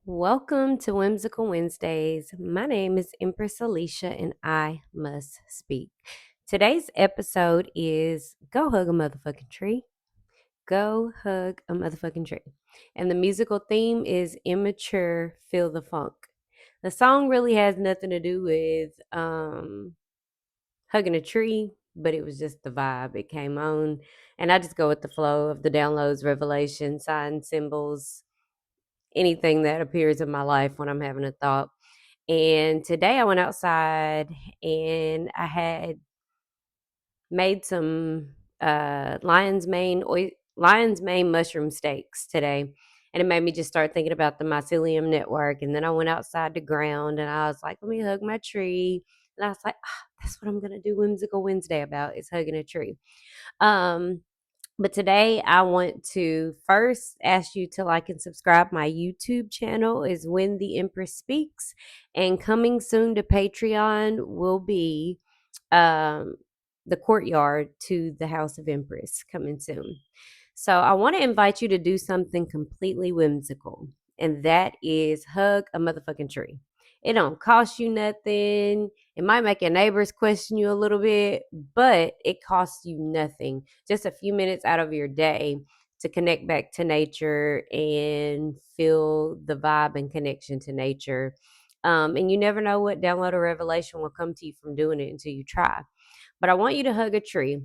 Welcome to Whimsical Wednesdays. My name is Empress Alicia and I must speak. Today's episode is Go Hug a Motherfucking Tree. Go Hug a Motherfucking Tree. And the musical theme is Immature Feel the Funk. The song really has nothing to do with hugging a tree, but it was just the vibe. It came on, and I just go with the flow of the downloads, revelations, signs, symbols, anything that appears in my life when I'm having a thought. And today I went outside and I had made some lion's mane mushroom steaks today. And it made me just start thinking about the mycelium network. And then I went outside to ground and I was like, let me hug my tree. And I was like, that's what I'm gonna do Whimsical Wednesday about is hugging a tree. Um, but today I want to first ask you to like and subscribe. My YouTube channel is When the Empress Speaks, and coming soon to Patreon will be um, the courtyard to the House of Empress coming soon. So I want to invite you to do something completely whimsical, and that is hug a motherfucking tree. It don't cost you nothing. It might make your neighbors question you a little bit, but it costs you nothing. Just a few minutes out of your day to connect back to nature and feel the vibe and connection to nature. And you never know what download or revelation will come to you from doing it until you try. But I want you to hug a tree.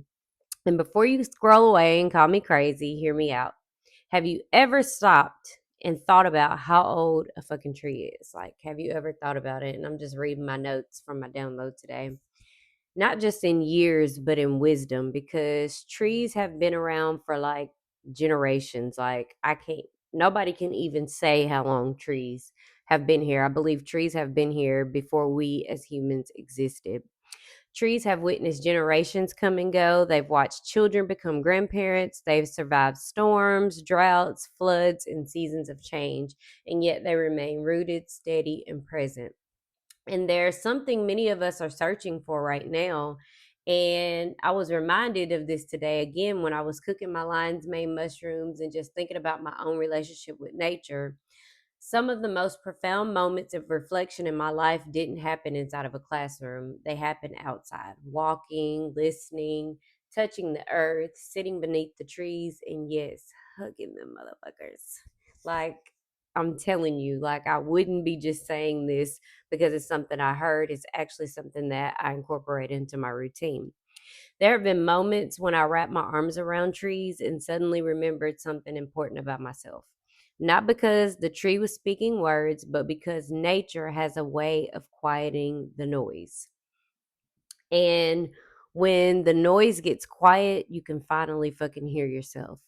And before you scroll away and call me crazy, hear me out. Have you ever stopped and thought about how old a fucking tree is? Like, have you ever thought about it? And I'm just reading my notes from my download today. Not just in years, but in wisdom, because trees have been around for like generations. Like, nobody can even say how long trees have been here. I believe trees have been here before we as humans existed. Trees have witnessed generations come and go. They've watched children become grandparents. They've survived storms, droughts, floods, and seasons of change, and yet they remain rooted, steady, and present. And there's something many of us are searching for right now. And I was reminded of this today again when I was cooking my lion's mane mushrooms and just thinking about my own relationship with nature. Some of the most profound moments of reflection in my life didn't happen inside of a classroom. They happened outside, walking, listening, touching the earth, sitting beneath the trees, and yes, hugging them motherfuckers. Like, I'm telling you, like, I wouldn't be just saying this because it's something I heard. It's actually something that I incorporate into my routine. There have been moments when I wrapped my arms around trees and suddenly remembered something important about myself. Not because the tree was speaking words, but because nature has a way of quieting the noise. And when the noise gets quiet, you can finally fucking hear yourself.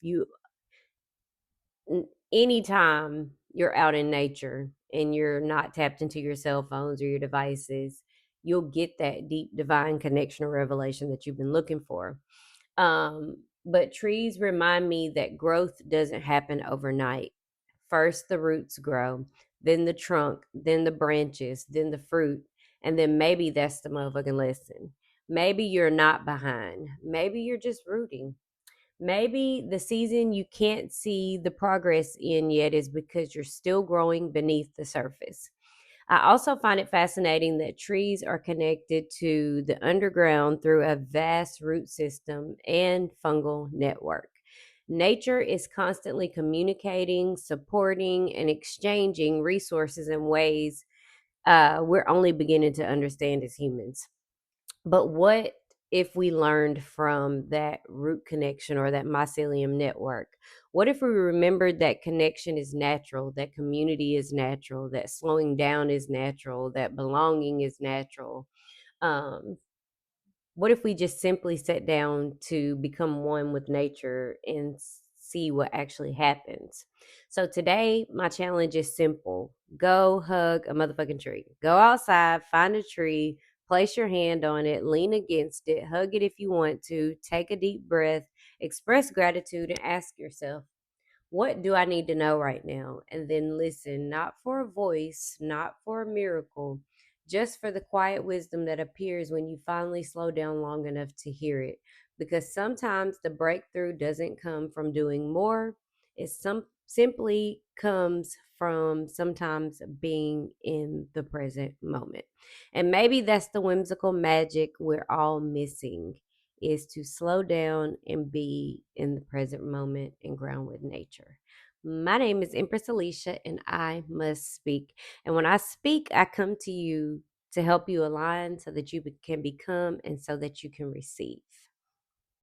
Anytime you're out in nature and you're not tapped into your cell phones or your devices, you'll get that deep divine connection or revelation that you've been looking for. But trees remind me that growth doesn't happen overnight. First, the roots grow, then the trunk, then the branches, then the fruit, and then maybe that's the motherfucking lesson. Maybe you're not behind. Maybe you're just rooting. Maybe the season you can't see the progress in yet is because you're still growing beneath the surface. I also find it fascinating that trees are connected to the underground through a vast root system and fungal network. Nature is constantly communicating, supporting, and exchanging resources in ways we're only beginning to understand as humans. But what if we learned from that root connection or that mycelium network? What if we remembered that connection is natural, that community is natural, that slowing down is natural, that belonging is natural? Um, what if we just simply sat down to become one with nature and see what actually happens? So today, my challenge is simple: go hug a motherfucking tree. Go outside, find a tree, place your hand on it, lean against it, hug it if you want to, take a deep breath, express gratitude, and ask yourself, what do I need to know right now? And then listen, not for a voice, not for a miracle, just for the quiet wisdom that appears when you finally slow down long enough to hear it. Because sometimes the breakthrough doesn't come from doing more, simply comes from sometimes being in the present moment. And maybe that's the whimsical magic we're all missing, is to slow down and be in the present moment and ground with nature. My name is Empress Alicia, and I must speak. And when I speak, I come to you to help you align so that you can become and so that you can receive.